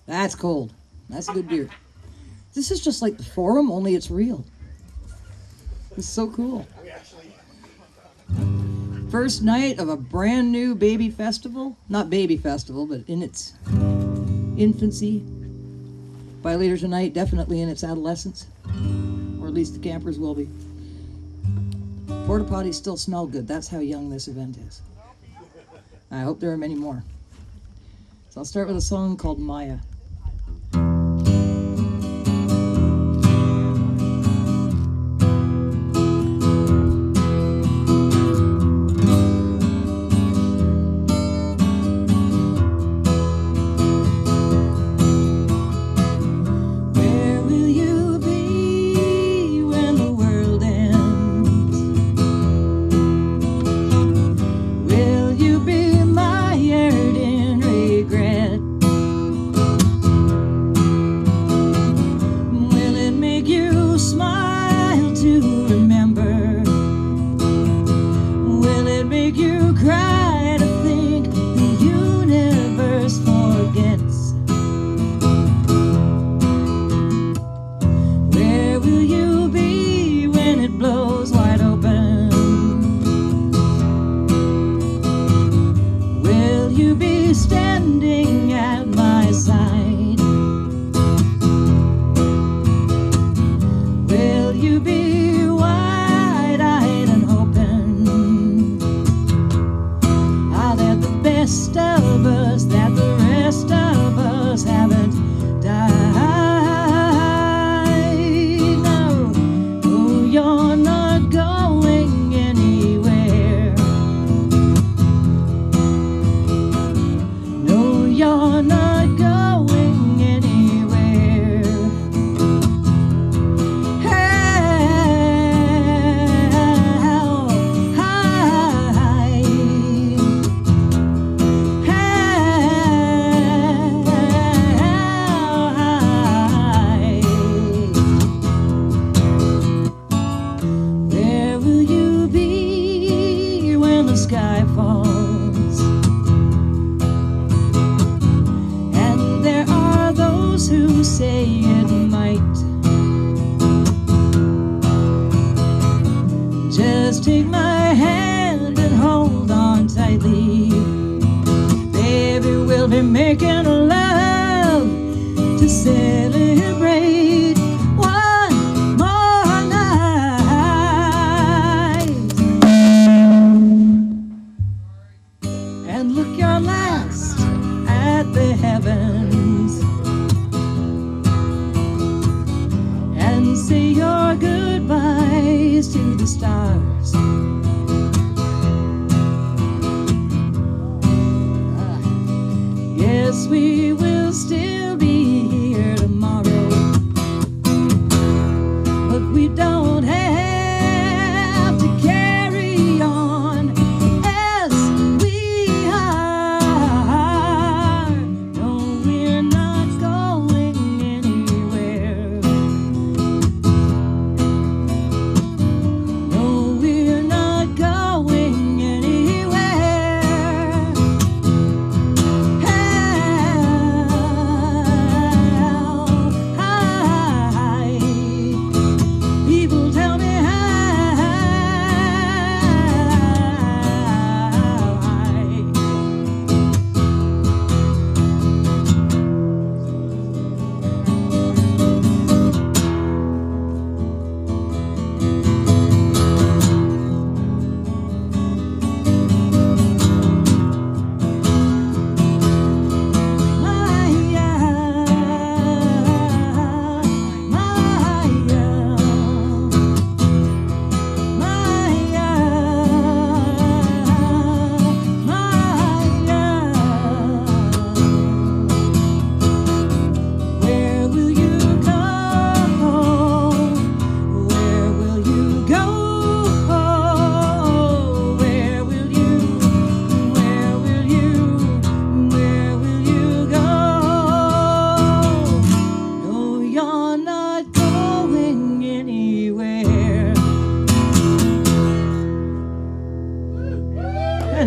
That's cold. That's a good beer. This is just like the Forum, only it's real. It's so cool. First night of a brand new baby festival. Not baby festival, but in its infancy. By later tonight, definitely in its adolescence. Or at least the campers will be. Porta potties still smell good. That's how young this event is. I hope there are many more. So I'll start with a song called Maya.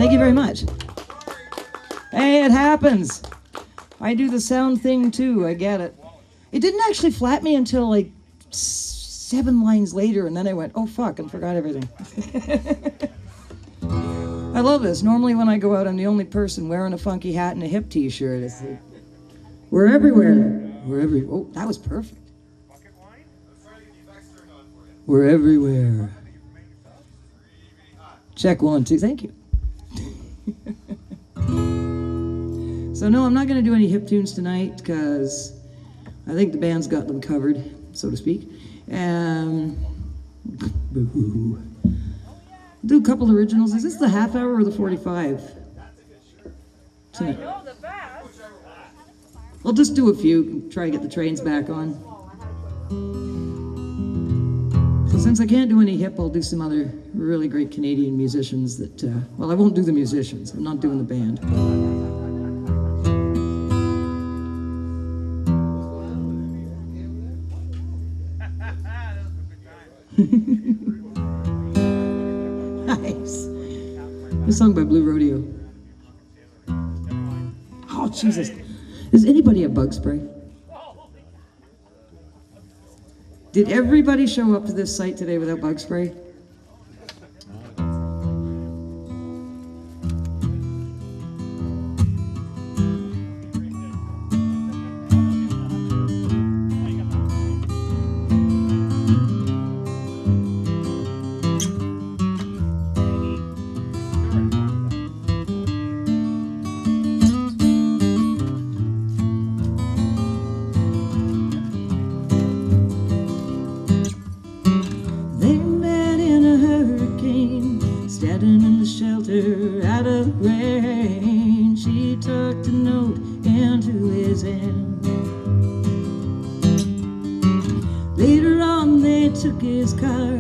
Thank you very much. Hey, it happens. I do the sound thing too, I get it. It didn't actually flat me until like 7 lines later, and then I went, oh fuck, and forgot everything. I love this. Normally when I go out, I'm the only person wearing a funky hat and a hip t-shirt. It's like, we're everywhere. Oh, that was perfect. We're everywhere. Check 1, 2, thank you. So no, I'm not going to do any hip tunes tonight because I think the band's got them covered, so to speak. Boo-hoo. Do a couple originals. Is this the half hour or the 45? Tonight. I'll just do a few, try to get the trains back on. So since I can't do any hip, I'll do some other really great Canadian musicians that, well, I won't do the musicians. I'm not doing the band. Nice. A song by Blue Rodeo. Oh, Jesus. Does anybody have bug spray? Did everybody show up to this site today without bug spray? Standing in the shelter out of rain, she tucked a note into his hand. Later on they took his car,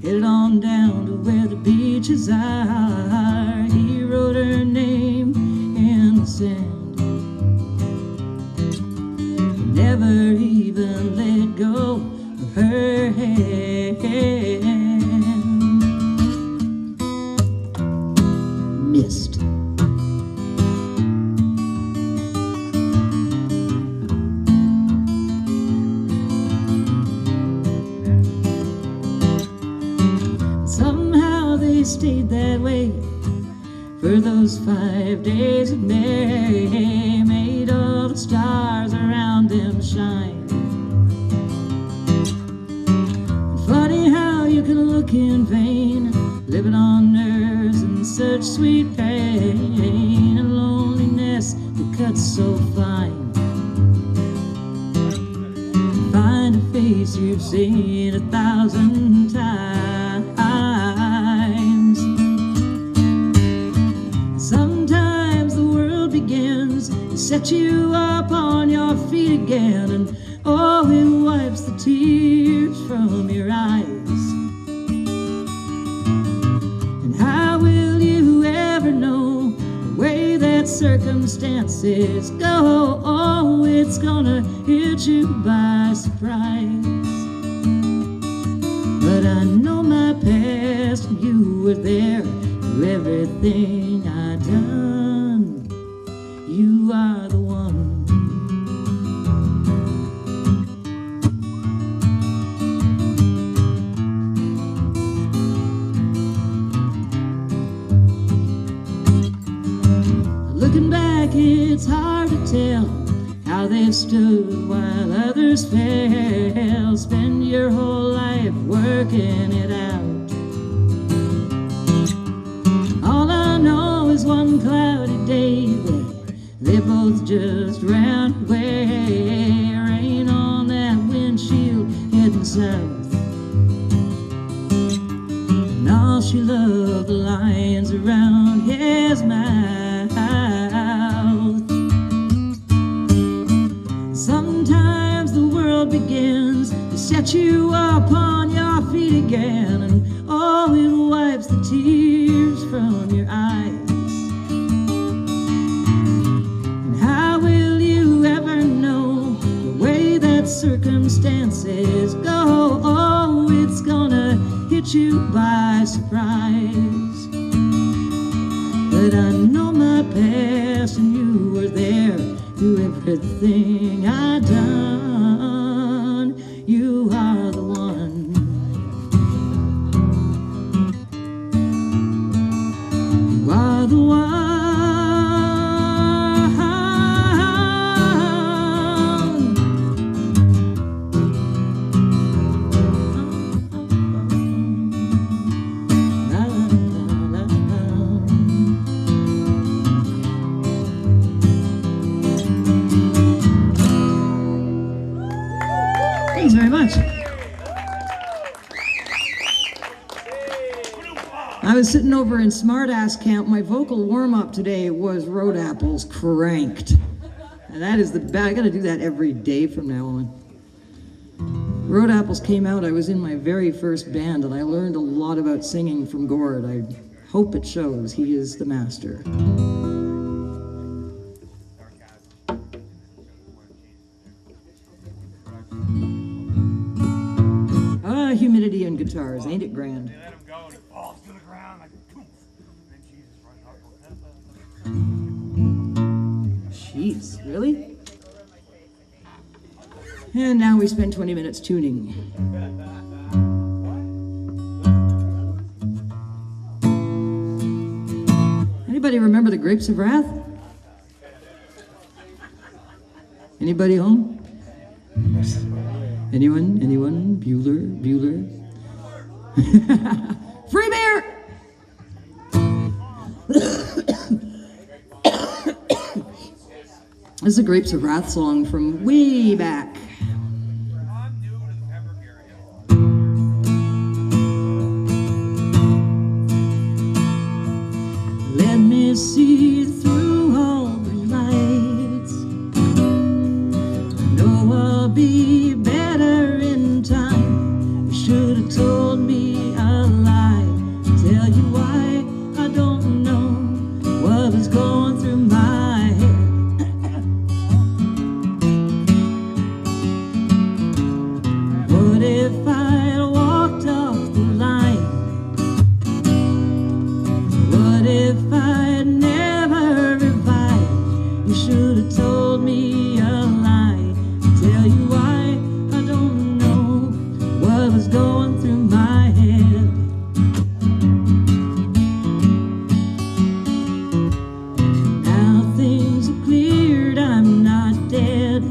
headed on down to where the beaches are. He wrote her name in the sand. He never even let go of her hand. Missed. Somehow they stayed that way for those 5 days of May, made all the stars around them shine. Funny how you can look in vain, living on nerves and such sweet pain, and loneliness that cuts so fine. Find a face you've seen 1,000 times. Sometimes the world begins to set you up on your feet again, and oh, it wipes the tears from your eyes. Circumstances go, oh, it's gonna hit you by surprise. But I know my past, and you were there through everything I done. You are the one. Looking back, it's hard to tell how they've stood while others fell. Spend your whole life working it out. All I know is one cloudy day they both just ran away. Rain on that windshield heading south, and all she loved, the lines around his mouth. Sometimes the world begins to set you up on your feet again, and oh, it wipes the tears from your eyes. And how will you ever know the way that circumstances go? Oh, it's gonna hit you by surprise. But I know my past, and you were there to everything I done. You are the one. You are the one. Thanks very much. I was sitting over in Smartass Camp. My vocal warm-up today was Road Apples Cranked. And that is the best. I gotta do that every day from now on. Road Apples came out, I was in my very first band, and I learned a lot about singing from Gord. I hope it shows. He is the master. Humidity and guitars, ain't it grand? They let him go and he falls to the ground like poof. And Jesus runs up. Jeez, really? And now we spend 20 minutes tuning. Anybody remember the Grapes of Wrath? Anybody home? Anyone? Anyone? Bueller? Bueller? Free beer! This is a Grapes of Wrath song from way back. Let me see through all the lights. I know I'll be better in time. You should have told me a lie. Tell you why I don't know what was going through my head. What if I'd walked off the line? What if I'd never revived? You should have told me a lie. Tell you why I don't know what was going through my head. Now things are cleared, I'm not dead.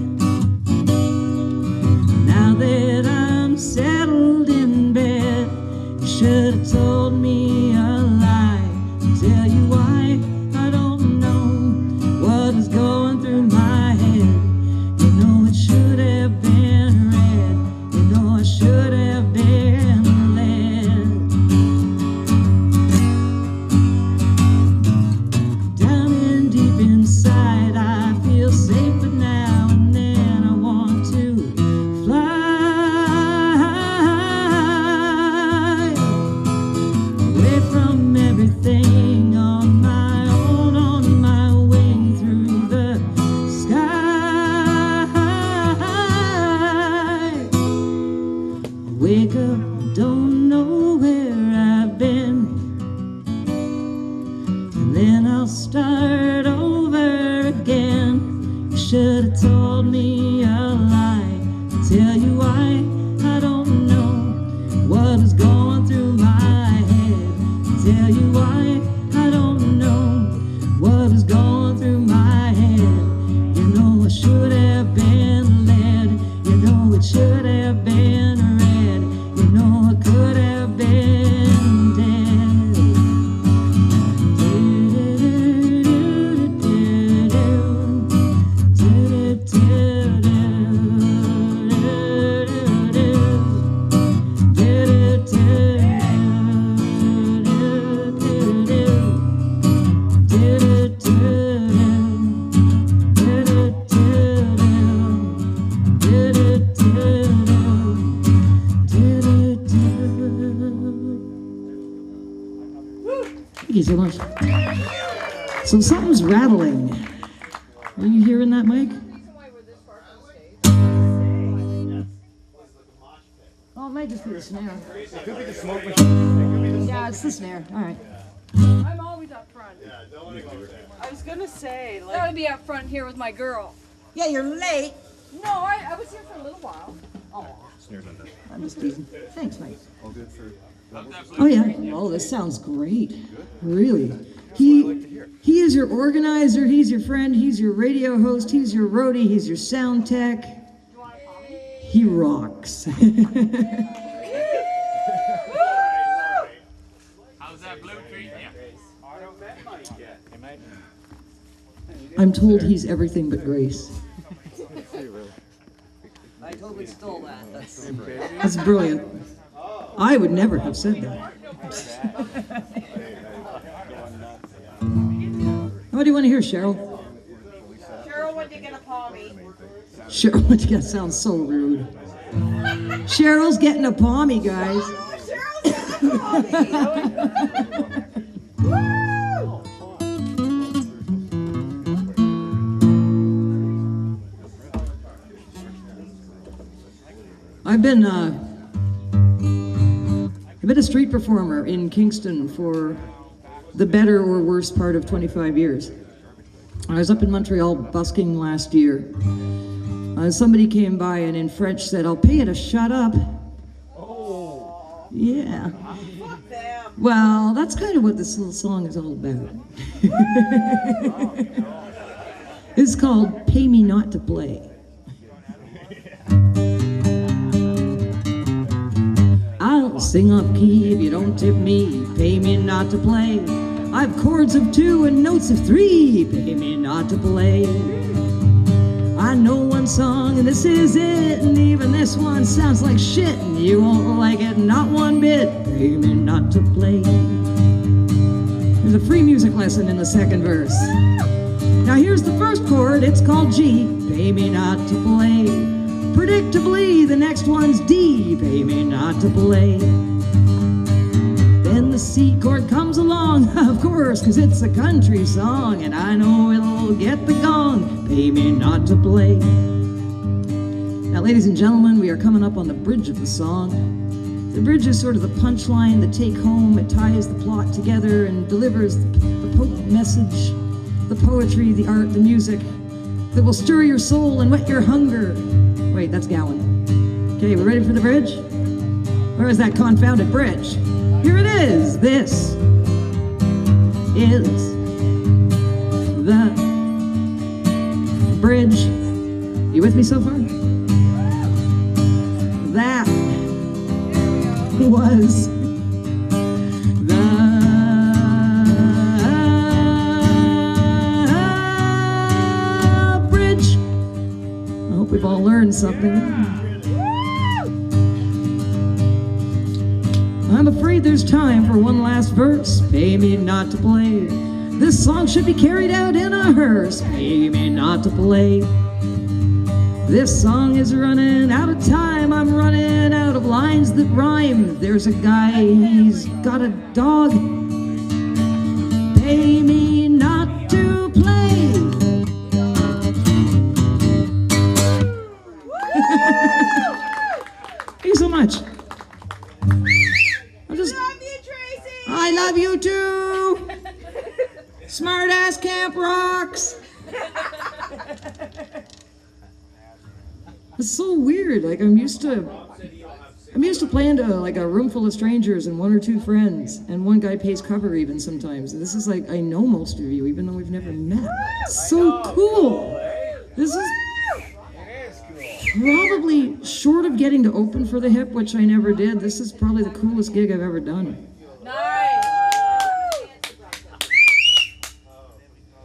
Now that I'm settled in bed, you should have told me a lie. Tell you why I don't know what is going through my head. You know it should have been red. You know I should have been led. Down and deep inside I feel safe, but now and then I want to fly away from everything on my own, on my wing through the sky. Wake up, don't know where I've been, and then I'll start over again. You should have told me a lie. Tell you why I don't know what is going through my head. Tell you why I don't know what is going through my head. You know I should have been led. You know it should have been red. You know I could have been dead. Thank you so much. So something's rattling. Are you hearing that, Mike? Oh, it might just be the snare. It could be the smoke machine. Yeah, it's the snare. All right. I'm always up front. Yeah, don't want to go there. I was gonna say, I like, would be up front here with my girl. Yeah, you're late. No, I was here for a little while. I'm just teasing. Thanks, Mike. All good for. Oh yeah. Oh, this sounds great. Really. He is your organizer. He's your friend. He's your radio host. He's your roadie. He's your sound tech. He rocks. How's that blue treating you? I don't met Mike yet. I'm told he's everything but grace. I totally stole that. That's brilliant. I would never have said that. What do you want to hear, Cheryl? Cheryl, when you get a palmy? Cheryl, what you got? Sounds so rude. Cheryl's getting a palmy, guys. Cheryl's getting a palmy. I've been a street performer in Kingston for the better or worse part of 25 years. I was up in Montreal busking last year. Somebody came by and in French said, "I'll pay you to shut up." Oh. Yeah. Fuck them. Well, that's kind of what this little song is all about. It's called "Pay Me Not to Play." I'll sing off key if you don't tip me. Pay me not to play. I've chords of 2 and notes of 3. Pay me not to play. I know one song and this is it, and even this one sounds like shit, and you won't like it, not one bit. Pay me not to play. There's a free music lesson in the second verse. Now here's the first chord, it's called G. Pay me not to play. Predictably, the next one's D. Pay me not to play. Then the C chord comes along, of course, 'cause it's a country song, and I know it'll get the gong. Pay me not to play. Now, ladies and gentlemen, we are coming up on the bridge of the song. The bridge is sort of the punchline, the take home. It ties the plot together and delivers the potent message, the poetry, the art, the music that will stir your soul and whet your hunger. Wait, that's Gowan. Okay, we're ready for the bridge? Where is that confounded bridge? Here it is. This is the bridge. You with me so far? That was the bridge. I hope we've all learned something. I'm afraid there's time for one last verse. Pay me not to play. This song should be carried out in a hearse. Pay me not to play. This song is running out of time. I'm running out of lines that rhyme. There's a guy, he's got a dog. Pay me not to play. Thank you so much. Love you, Tracie. I love you too. Smart ass camp rocks. It's so weird. Like I'm used to playing to like a room full of strangers and 1 or 2 friends, and one guy pays cover even sometimes. And this is like I know most of you, even though we've never met. It's so cool. This is probably short of getting to open for the Hip, which I never did. This is probably the coolest gig I've ever done. Nice.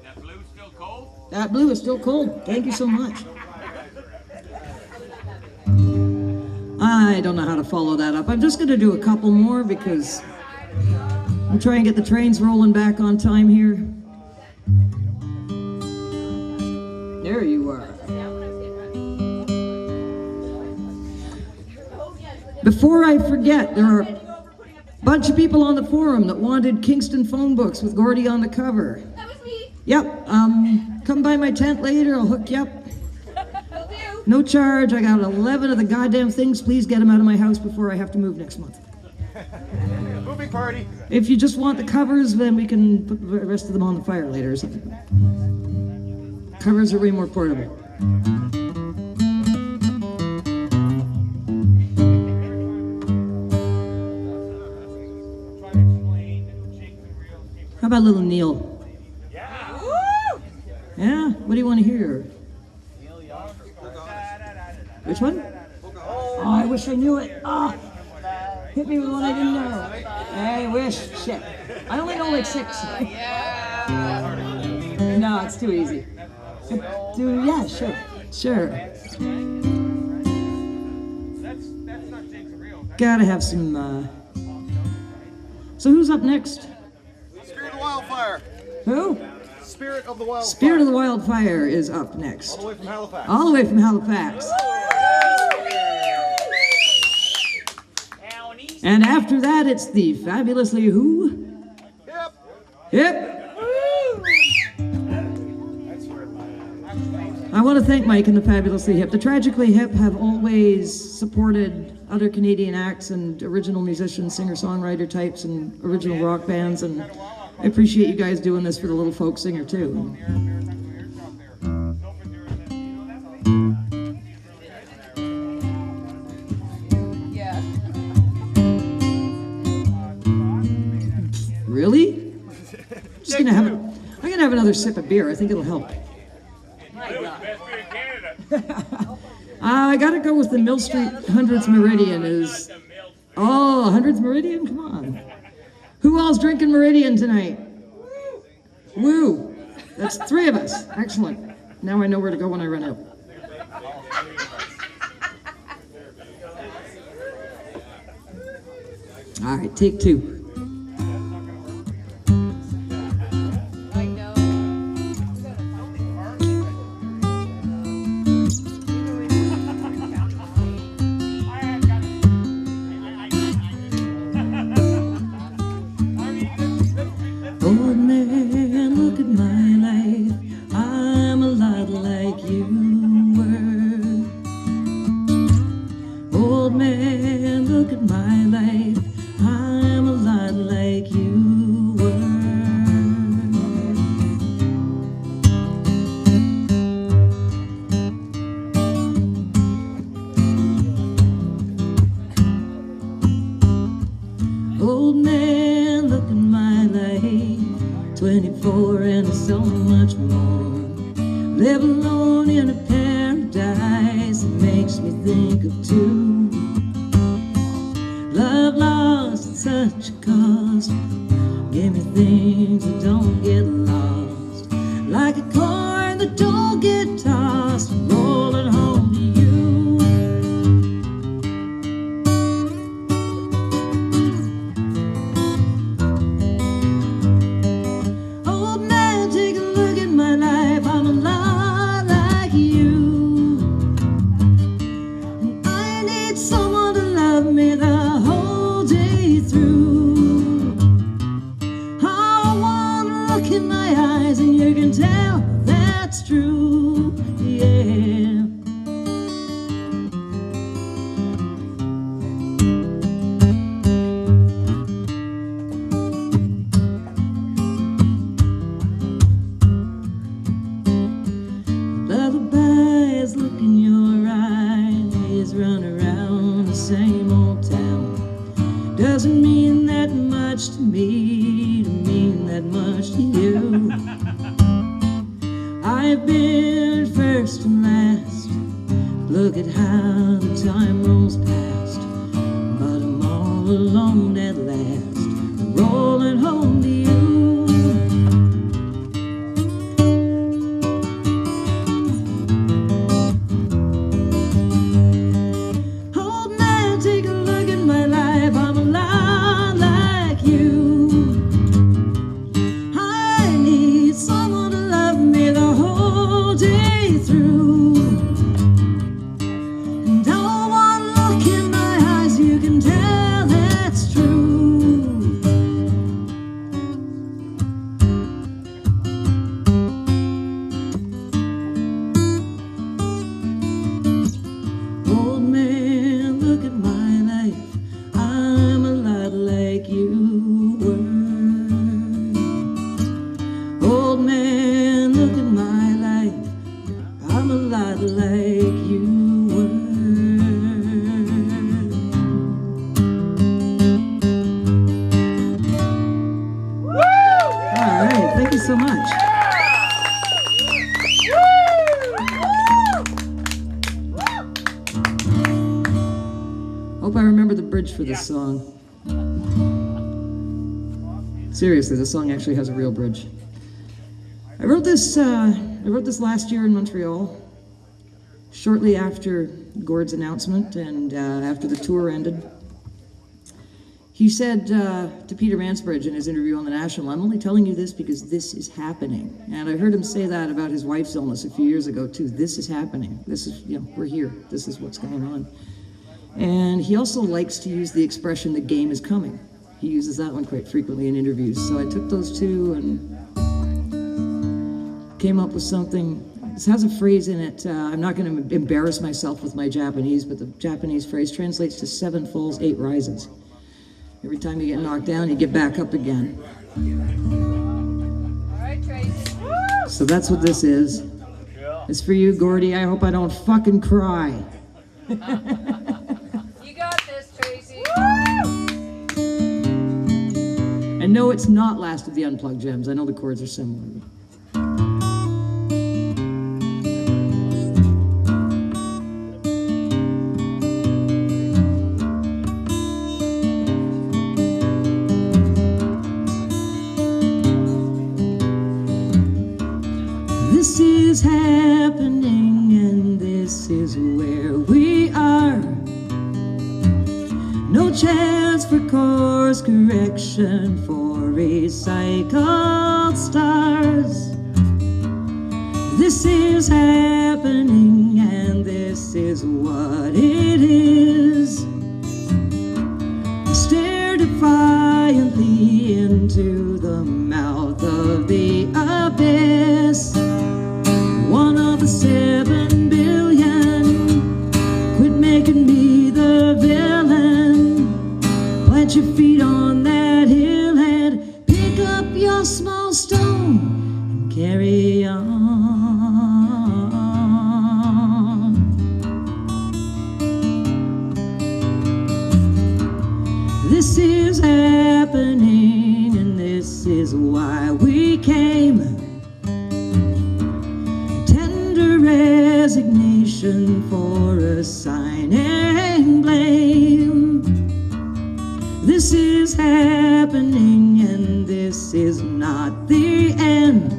That blue's still cold? That blue is still cold. Thank you so much. I don't know how to follow that up. I'm just going to do a couple more because I'm trying to get the trains rolling back on time here. There you are. Before I forget, there are a bunch of people on the forum that wanted Kingston phone books with Gordy on the cover. That was me. Yep, come by my tent later, I'll hook you up. Will do. No charge, I got 11 of the goddamn things. Please get them out of my house before I have to move next month. Moving party. If you just want the covers, then we can put the rest of them on the fire later or something. Covers are way more portable. How about little Neil? Yeah? What do you want to hear? Which one? Oh, I wish I knew it. Ah, hit me with one I didn't know. I wish. Shit. I only know like 6. No, it's too easy. Yeah, sure. Sure. Gotta have some, So who's up next? Spirit of Wildfire. Who? Spirit of the Wildfire. Spirit of the Wildfire is up next. All the way from Halifax. All the way from Halifax. And after that, it's the fabulously who? Yep. Yep. I want to thank Mike and the Fabulously Hip. The Tragically Hip have always supported other Canadian acts and original musicians, singer-songwriter types, and original rock bands, and I appreciate you guys doing this for the little folk singer too. Yeah. Really? I'm gonna have another sip of beer. I think it'll help. I gotta go with the Mill Street 100th Meridian. Oh, 100th Meridian? Come on. Who all's drinking Meridian tonight? Woo! That's 3 of us. Excellent. Now I know where to go when I run out. All right, take 2. I know. Old man, look at my life. I'm a lot like you were. Old man, look at my life. I'm a lot like you were. Old man, look at my life. 24 and so much more. Live alone in a paradise that makes me think of 2. Love lost at such a cost. Give me things that don't get lost. Like a coin that don't get tossed. Rolling home to you. Old man, take a look at my life. I'm a lot like you. And I need someone to love me the whole day through. I wanna look in my eyes and you can tell that's true. Yeah. Lullabies look in your eyes, run around the same old town. Doesn't mean that much to me, to mean that much to you. I've been first and last. Look at how the time rolls past. But I'm all alone at last, rolling home to you. Old man, take a look at my life. I'm a lot like you. I need someone to love me the whole day through. And oh, one look in my eyes, you can tell that's true. Hope I remember the bridge for this song. Seriously, this song actually has a real bridge. I wrote this last year in Montreal, shortly after Gord's announcement and after the tour ended. He said to Peter Mansbridge in his interview on The National, "I'm only telling you this because this is happening." And I heard him say that about his wife's illness a few years ago too. This is happening. This is, we're here. This is what's going on. And he also likes to use the expression, "the game is coming." He uses that one quite frequently in interviews. So I took those two and came up with something. This has a phrase in it. I'm not going to embarrass myself with my Japanese, but the Japanese phrase translates to 7 falls, 8 rises. Every time you get knocked down, you get back up again. All right, Tracie. So that's what this is. It's for you, Gordy. I hope I don't fucking cry. You got this, Tracie. And no, it's not Last of the Unplugged Gems. I know the chords are similar. This is happening and this is where we are. No chance for course correction for recycled stars. This is happening and this is what it is. I stare defiantly into the mouth of the abyss. One of the 7 billion. Quit making me the villain. Plant your feet on that hill and pick up your small stone and carry on. This is happening and this is why we came. Resignation for assigning blame. This is happening and this is not the end.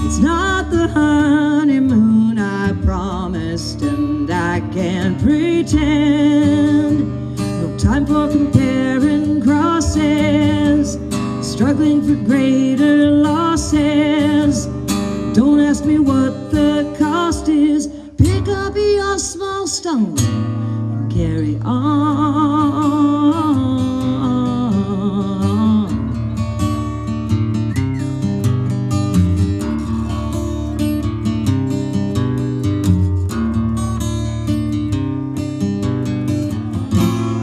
It's not the honeymoon I promised and I can't pretend. No time for comparing crosses, struggling for greater losses. Don't ask me what the cost is. Pick up your small stone and carry on.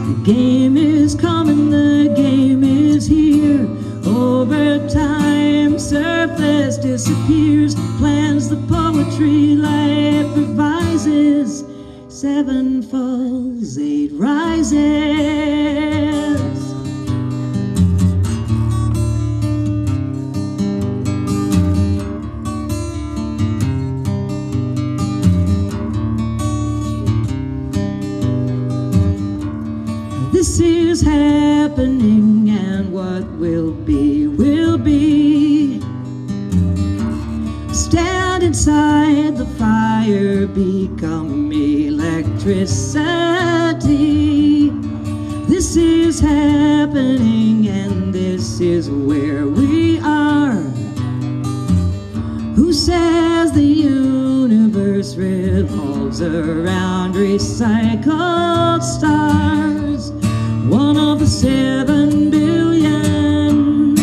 The game is coming, the game is here. Over time, surface disappears. Plans the poetry, life revises. 7 falls, 8 rises. This is happening and what will be, will be. Stand inside the fire, become electricity. This is happening and this is where we are. Who says the universe revolves around recycled stars? One of the 7 billion.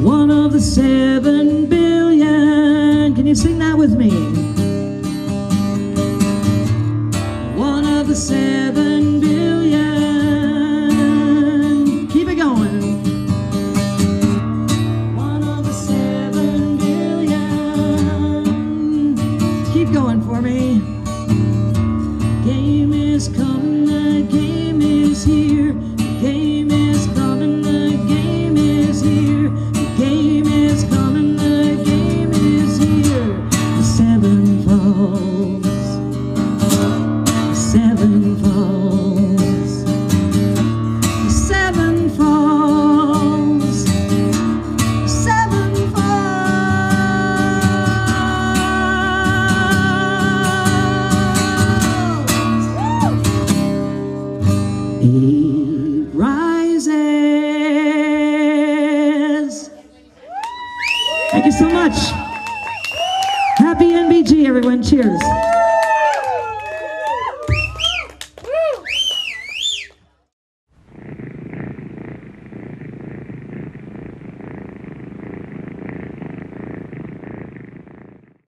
One of the 7 billion. Can you sing that with me? One of the 7 billion. Keep it going. One of the 7 billion. Keep going for me. Game is coming, the game is here. The game is coming, the game is here. The game is coming, the game is here. The 7 falls. Thank you so much. Happy NBG, everyone. Cheers.